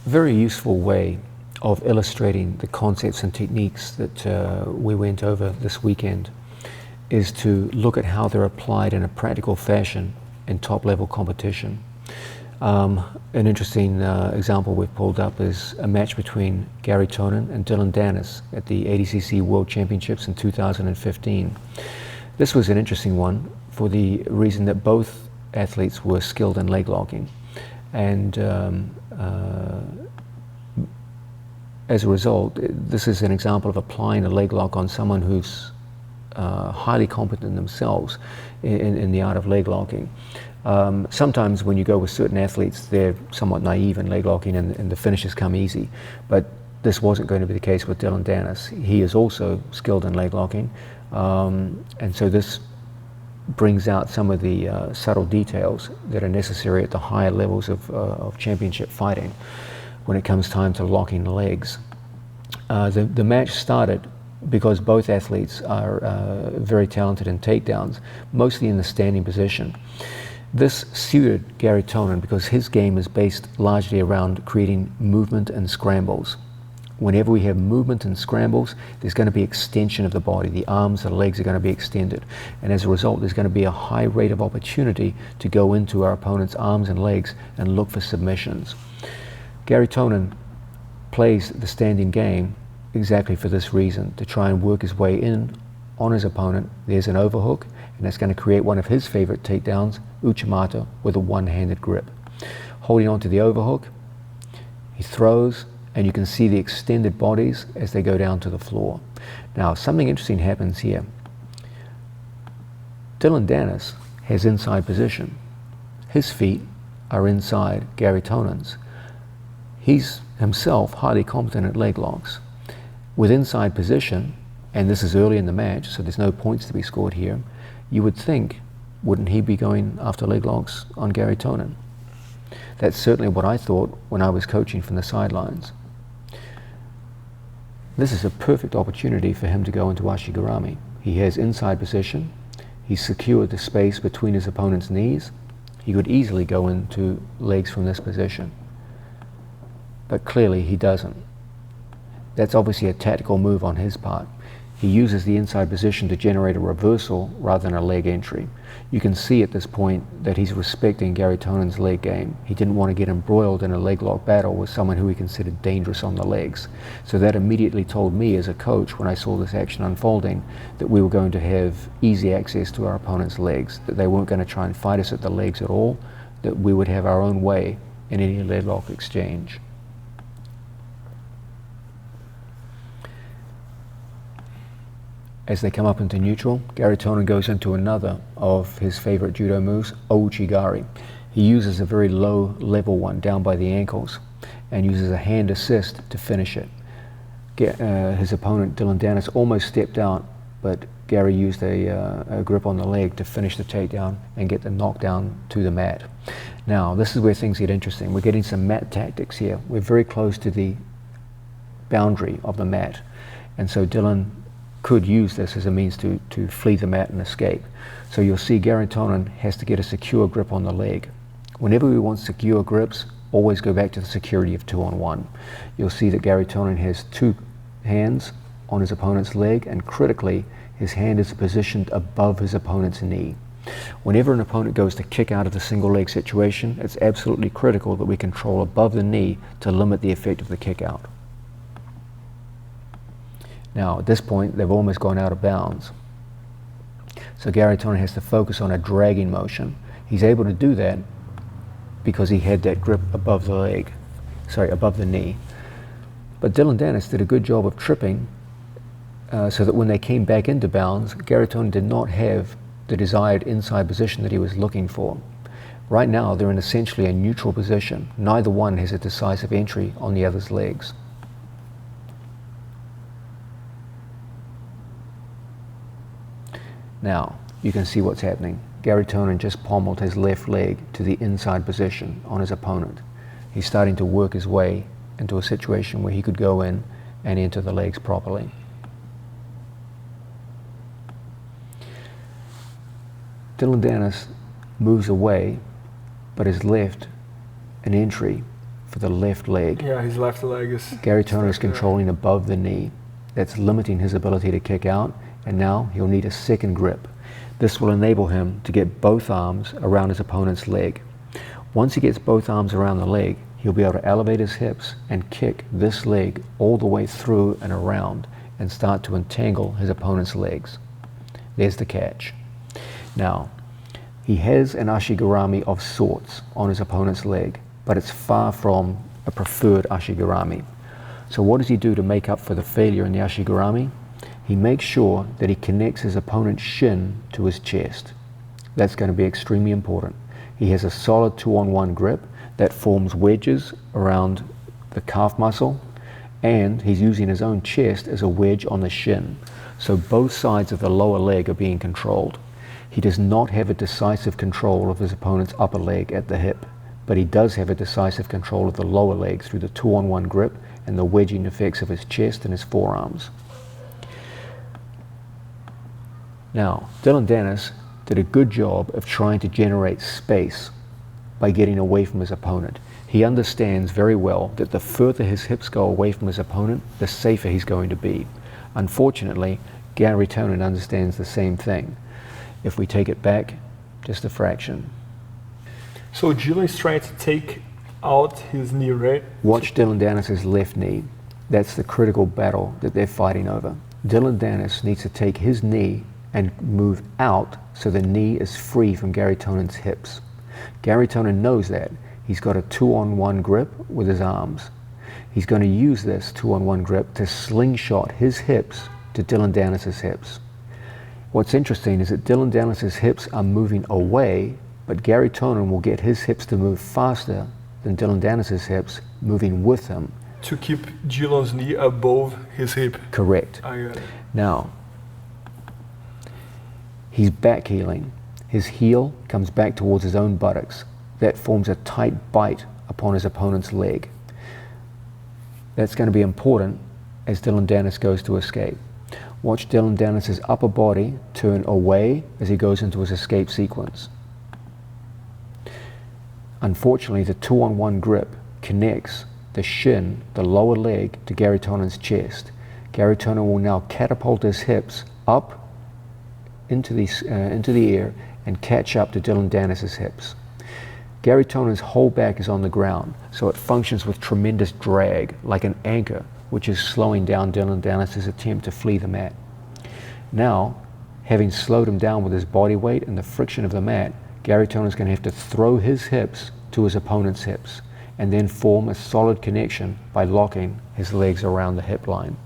very useful way of illustrating the concepts and techniques that we went over this weekend is to look at how they're applied in a practical fashion in top-level competition. An interesting example we've pulled up is a match between Garry Tonon and Danis at the ADCC World Championships in 2015. This was an interesting one for the reason that both athletes were skilled in leg locking, and as a result, this is an example of applying a leg lock on someone who's highly competent themselves in the art of leg locking. Sometimes when you go with certain athletes, they're somewhat naive in leg locking and the finishes come easy, but this wasn't going to be the case with Danis. He is also skilled in leg locking, and so this brings out some of the subtle details that are necessary at the higher levels of championship fighting when it comes time to locking the legs. The match started because both athletes are very talented in takedowns, mostly in the standing position. This suited Garry Tonon because his game is based largely around creating movement and scrambles. Whenever we have movement and scrambles, there's going to be extension of the body. The arms, the legs are going to be extended. And as a result, there's going to be a high rate of opportunity to go into our opponent's arms and legs and look for submissions. Garry Tonon plays the standing game exactly for this reason, to try and work his way in on his opponent. There's an overhook, and that's going to create one of his favorite takedowns, Uchimata, with a one-handed grip. Holding on to the overhook, he throws, and you can see the extended bodies as they go down to the floor. Now, something interesting happens here. Danis has inside position. His feet are inside Garry Tonon's. He's himself highly competent at leg locks. With inside position, and this is early in the match, so there's no points to be scored here, you would think, wouldn't he be going after leg locks on Garry Tonon? That's certainly what I thought when I was coaching from the sidelines. This is a perfect opportunity for him to go into Ashigarami. He has inside position, he's secured the space between his opponent's knees, he could easily go into legs from this position. But clearly he doesn't. That's obviously a tactical move on his part. He uses the inside position to generate a reversal rather than a leg entry. You can see at this point that he's respecting Garry Tonon's leg game. He didn't want to get embroiled in a leg lock battle with someone who he considered dangerous on the legs. So that immediately told me as a coach, when I saw this action unfolding, that we were going to have easy access to our opponent's legs, that they weren't going to try and fight us at the legs at all, that we would have our own way in any leg lock exchange. As they come up into neutral, Garry Tonon goes into another of his favorite judo moves, Ouchigari. He uses a very low level one down by the ankles and uses a hand assist to finish it. His opponent, Danis, almost stepped out, but Garry used a grip on the leg to finish the takedown and get the knockdown to the mat. Now, this is where things get interesting. We're getting some mat tactics here. We're very close to the boundary of the mat, and so Dillon could use this as a means to flee the mat and escape. So you'll see Garry Tonon has to get a secure grip on the leg. Whenever we want secure grips, always go back to the security of 2-on-1. You'll see that Garry Tonon has two hands on his opponent's leg, and critically, his hand is positioned above his opponent's knee. Whenever an opponent goes to kick out of the single leg situation, it's absolutely critical that we control above the knee to limit the effect of the kick out. Now, at this point, they've almost gone out of bounds. So Garry Tonon has to focus on a dragging motion. He's able to do that because he had that grip above the leg, above the knee. But Danis did a good job of tripping so that when they came back into bounds, Garry Tonon did not have the desired inside position that he was looking for. Right now, they're in essentially a neutral position. Neither one has a decisive entry on the other's legs. Now, you can see what's happening. Garry Tonon just pommeled his left leg to the inside position on his opponent. He's starting to work his way into a situation where he could go in and enter the legs properly. Danis moves away, but has left an entry for the left leg. Yeah, his left leg is... Garry Tonon is controlling above the knee. That's limiting his ability to kick out, and now he'll need a second grip. This will enable him to get both arms around his opponent's leg. Once he gets both arms around the leg, he'll be able to elevate his hips and kick this leg all the way through and around and start to entangle his opponent's legs. There's the catch. Now, he has an ashigarami of sorts on his opponent's leg, but it's far from a preferred ashigarami. So what does he do to make up for the failure in the ashigarami? He makes sure that he connects his opponent's shin to his chest. That's going to be extremely important. He has a solid 2-on-1 grip that forms wedges around the calf muscle, and he's using his own chest as a wedge on the shin. So both sides of the lower leg are being controlled. He does not have a decisive control of his opponent's upper leg at the hip, but he does have a decisive control of the lower leg through the 2-on-1 grip and the wedging effects of his chest and his forearms. Now, Dillon Danis did a good job of trying to generate space by getting away from his opponent. He understands very well that the further his hips go away from his opponent, the safer he's going to be. Unfortunately, Garry Tonon understands the same thing. If we take it back just a fraction. So Dillon is trying to take out his knee, right? Watch Dillon Danis' left knee. That's the critical battle that they're fighting over. Dillon Danis needs to take his knee and move out so the knee is free from Garry Tonon's hips. Garry Tonon knows that. He's got a 2-on-1 grip with his arms. He's going to use this 2-on-1 grip to slingshot his hips to Dillon Danis' hips. What's interesting is that Dillon Danis' hips are moving away, but Garry Tonon will get his hips to move faster than Dillon Danis' hips, moving with him. To keep Dillon's knee above his hip. Correct. I got it. Now, he's back heeling. His heel comes back towards his own buttocks. That forms a tight bite upon his opponent's leg. That's going to be important as Dillon Danis goes to escape. Watch Dillon Danis' upper body turn away as he goes into his escape sequence. Unfortunately, the 2-on-1 grip connects the shin, the lower leg, to Garry Tonon's chest. Garry Tonon will now catapult his hips up into the air and catch up to Dillon Danis' hips. Garry Tonon's whole back is on the ground, so it functions with tremendous drag, like an anchor, which is slowing down Dillon Danis' attempt to flee the mat. Now, having slowed him down with his body weight and the friction of the mat, Garry Tonon is going to have to throw his hips to his opponent's hips and then form a solid connection by locking his legs around the hip line.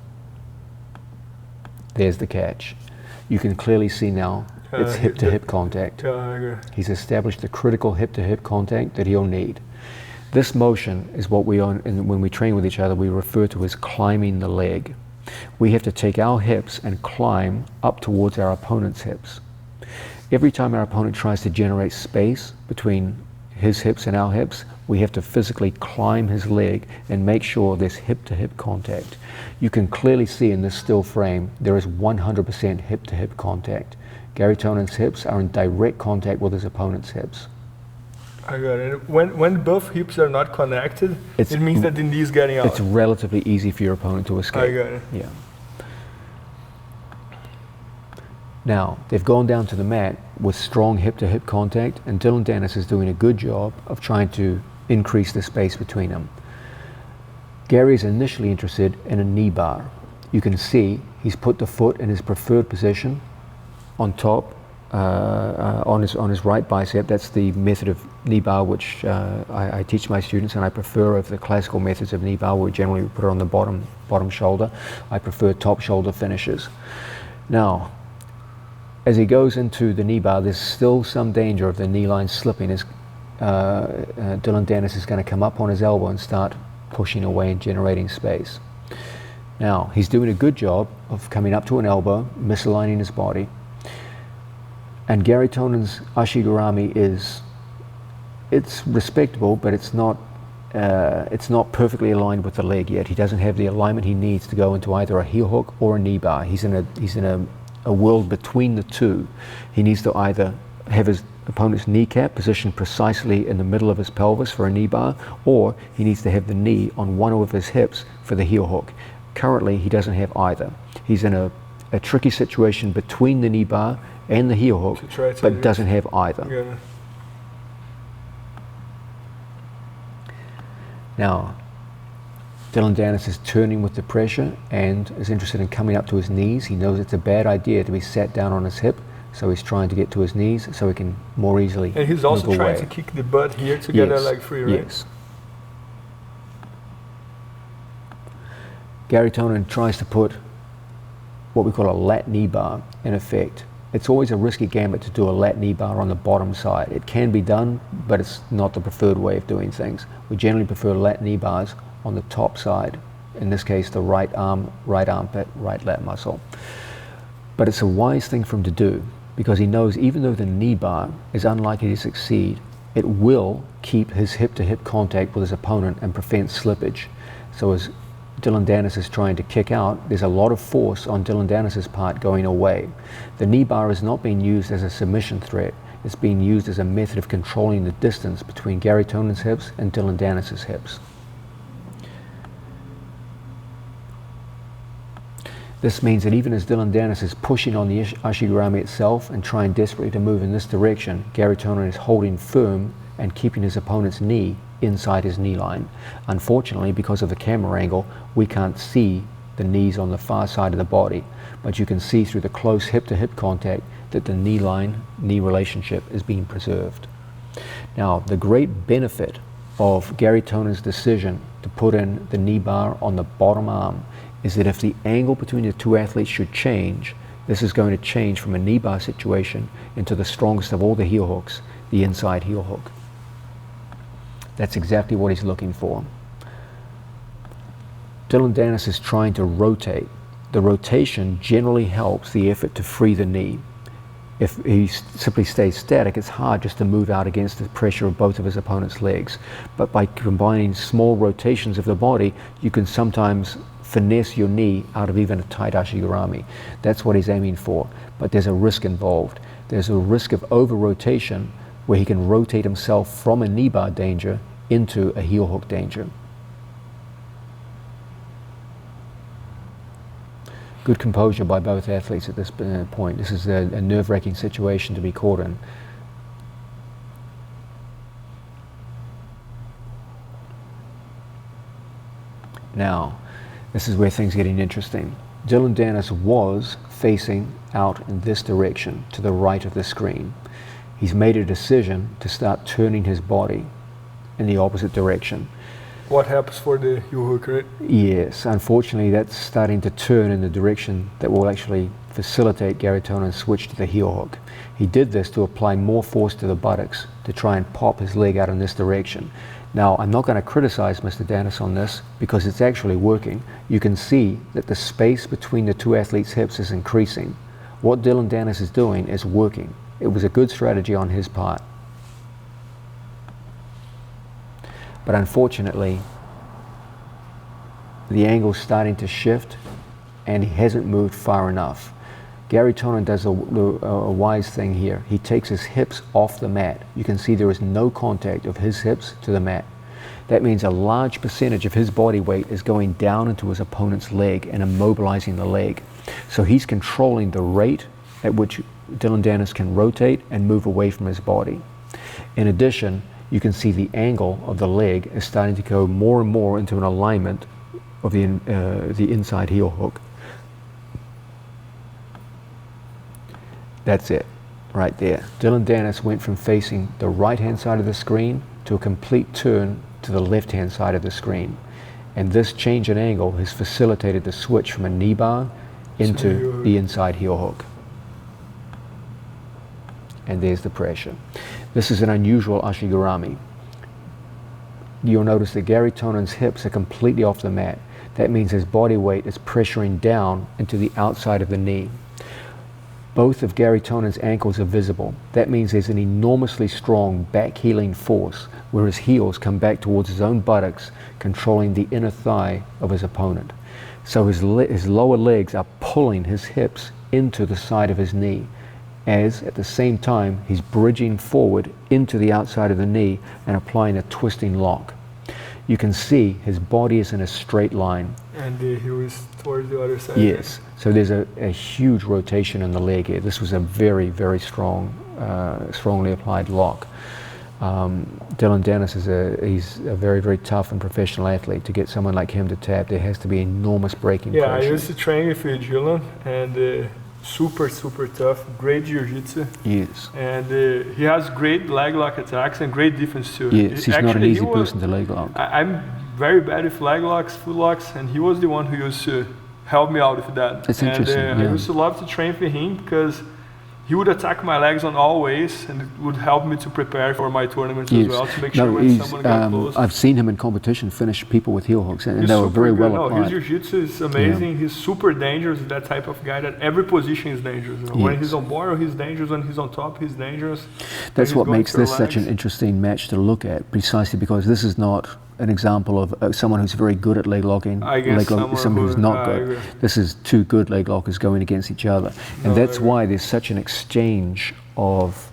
There's the catch. You can clearly see now it's hip-to-hip contact. He's established the critical hip-to-hip contact that he'll need. This motion is what when we train with each other, we refer to as climbing the leg. We have to take our hips and climb up towards our opponent's hips. Every time our opponent tries to generate space between his hips and our hips, we have to physically climb his leg and make sure there's hip-to-hip contact. You can clearly see in this still frame, there is 100% hip-to-hip contact. Garry Tonon's hips are in direct contact with his opponent's hips. I got it. When both hips are not connected, it means that the knee is getting out. It's relatively easy for your opponent to escape. I got it. Yeah. Now, they've gone down to the mat with strong hip-to-hip contact, and Dillon Danis is doing a good job of trying to increase the space between them. Garry is initially interested in a knee bar. You can see he's put the foot in his preferred position on top, on his right bicep. That's the method of knee bar which I teach my students, and I prefer of the classical methods of knee bar, where we generally put it on the bottom shoulder. I prefer top shoulder finishes. Now, as he goes into the knee bar, there's still some danger of the knee line slipping as Dillon Danis is going to come up on his elbow and start pushing away and generating space. Now, he's doing a good job of coming up to an elbow, misaligning his body. And Garry Tonon's ashigarami it's respectable, but it's not perfectly aligned with the leg yet. He doesn't have the alignment he needs to go into either a heel hook or a knee bar. He's in a world between the two. He needs to either have his opponent's kneecap positioned precisely in the middle of his pelvis for a knee bar, or he needs to have the knee on one of his hips for the heel hook. Currently, he doesn't have either. He's in a tricky situation between the knee bar and the heel hook, but doesn't have either. Yeah. Now, Dillon Danis is turning with the pressure and is interested in coming up to his knees. He knows it's a bad idea to be sat down on his hip, so he's trying to get to his knees so he can more easily And he's also move trying away. to kick the butt here to get a leg free, right? Yes. Garry Tonon tries to put what we call a lat knee bar in effect. It's always a risky gambit to do a lat knee bar on the bottom side. It can be done, but it's not the preferred way of doing things. We generally prefer lat knee bars on the top side, in this case the right arm, right armpit, right lat muscle. But it's a wise thing for him to do, because he knows even though the knee bar is unlikely to succeed, it will keep his hip-to-hip contact with his opponent and prevent slippage. So as Dillon Danis is trying to kick out, there's a lot of force on Dillon Danis's part going away. The knee bar is not being used as a submission threat. It's being used as a method of controlling the distance between Garry Tonon's hips and Dillon Danis's hips. This means that even as Dillon Danis is pushing on the Ashigarami itself and trying desperately to move in this direction, Garry Tonon is holding firm and keeping his opponent's knee inside his knee line. Unfortunately, because of the camera angle, we can't see the knees on the far side of the body, but you can see through the close hip-to-hip contact that the knee relationship is being preserved. Now, the great benefit of Garry Tonon's decision to put in the knee bar on the bottom arm is that if the angle between the two athletes should change, this is going to change from a knee bar situation into the strongest of all the heel hooks, the inside heel hook. That's exactly what he's looking for. Dillon Danis is trying to rotate. The rotation generally helps the effort to free the knee. If he simply stays static, it's hard just to move out against the pressure of both of his opponent's legs. But by combining small rotations of the body, you can sometimes finesse your knee out of even a tight Ashigarami. That's what he's aiming for, but there's a risk involved. There's a risk of over-rotation where he can rotate himself from a knee bar danger into a heel hook danger. Good composure by both athletes at this point. This is a nerve-wracking situation to be caught in. Now, this is where things are getting interesting. Dillon Danis was facing out in this direction, to the right of the screen. He's made a decision to start turning his body in the opposite direction. What happens for the heel hook, right? Yes, unfortunately that's starting to turn in the direction that will actually facilitate Garry Tonon's switch to the heel hook. He did this to apply more force to the buttocks to try and pop his leg out in this direction. Now, I'm not going to criticize Mr. Danis on this because it's actually working. You can see that the space between the two athletes' hips is increasing. What Dillon Danis is doing is working. It was a good strategy on his part. But unfortunately, the angle's starting to shift and he hasn't moved far enough. Garry Tonon does a wise thing here. He takes his hips off the mat. You can see there is no contact of his hips to the mat. That means a large percentage of his body weight is going down into his opponent's leg and immobilizing the leg. So he's controlling the rate at which Dillon Danis can rotate and move away from his body. In addition, you can see the angle of the leg is starting to go more and more into an alignment of the inside heel hook. That's it, right there. Dillon Danis went from facing the right-hand side of the screen to a complete turn to the left-hand side of the screen. And this change in angle has facilitated the switch from a knee bar into the inside heel hook. And there's the pressure. This is an unusual Ashigarami. You'll notice that Garry Tonon's hips are completely off the mat. That means his body weight is pressuring down into the outside of the knee. Both of Garry Tonon's ankles are visible. That means there's an enormously strong back heeling force where his heels come back towards his own buttocks, controlling the inner thigh of his opponent. So his lower legs are pulling his hips into the side of his knee. as at the same time he's bridging forward into the outside of the knee and applying a twisting lock. You can see his body is in a straight line. And the heel is towards the other side. Yes, so there's a huge rotation in the leg here. This was a very, very strong, strongly applied lock. Dillon Danis he's a very, very tough and professional athlete. To get someone like him to tap, there has to be enormous breaking pressure. I used to train with Dillon, and super, super tough, great jiu-jitsu. Yes. And he has great leg lock attacks and great defense too. Yes, he's not an easy person to leg lock. I'm very bad with leg locks, foot locks, and he was the one who used to help me out with that. That's interesting. I used to love to train with him because he would attack my legs on all ways, and it would help me to prepare for my tournaments as well, to make sure when someone got close. I've seen him in competition finish people with heel hooks, and they were very well applied. His jiu-jitsu is amazing. Yeah. He's super dangerous, that type of guy that every position is dangerous. You know? Yes. When he's on bottom, he's dangerous. When he's on top, he's dangerous. That's what makes this such an interesting match to look at, precisely because this is not an example of someone who's very good at leg locking, someone who's not good. This is two good leg lockers going against each other, and that's why there's such an exchange of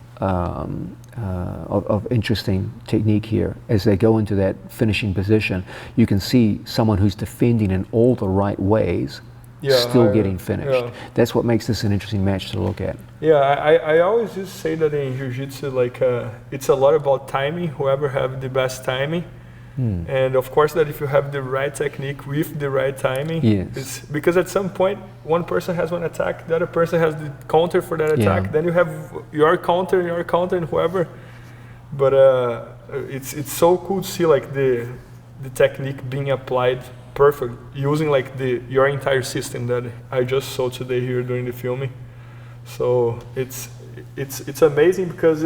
interesting technique here. As they go into that finishing position, you can see someone who's defending in all the right ways, still getting finished. That's what makes this an interesting match to look at. Yeah, I always just say that in jiu-jitsu, like it's a lot about timing. Whoever have the best timing. And of course that if you have the right technique with the right timing, it's because at some point one person has one attack, the other person has the counter for that attack, then you have your counter and whoever. But it's so cool to see like the technique being applied perfect, using like your entire system that I just saw today here during the filming. So it's amazing because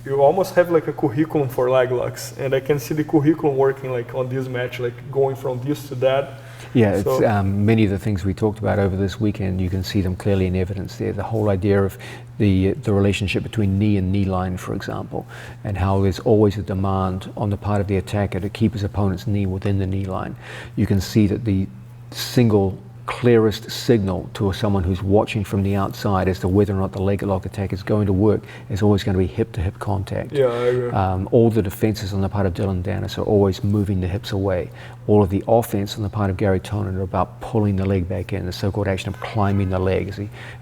you almost have like a curriculum for leg locks, and I can see the curriculum working like on this match, like going from this to that. Yeah, it's many of the things we talked about over this weekend, you can see them clearly in evidence there. The whole idea of the relationship between knee and knee line, for example, and how there's always a demand on the part of the attacker to keep his opponent's knee within the knee line. You can see that the single clearest signal to someone who's watching from the outside as to whether or not the leg lock attack is going to work is always going to be hip-to-hip contact. Yeah, I agree. All the defenses on the part of Dillon Danis are always moving the hips away. All of the offense on the part of Garry Tonon are about pulling the leg back in, the so-called action of climbing the leg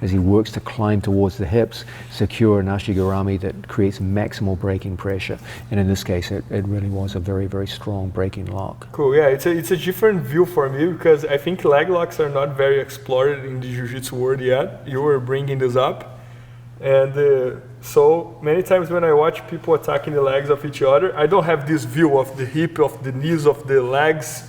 as he works to climb towards the hips, secure an ashigarami that creates maximal breaking pressure. And in this case, it really was a very, very strong breaking lock. Cool. Yeah, it's a different view for me because I think leg locks are not very explored in the jiu-jitsu world yet. You were bringing this up, and so many times when I watch people attacking the legs of each other, I don't have this view of the hip, of the knees, of the legs.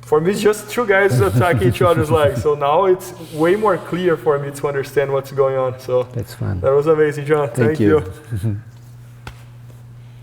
For me, it's just two guys attacking each other's legs. So now it's way more clear for me to understand what's going on. So that's fun. That was amazing, John. Thank you.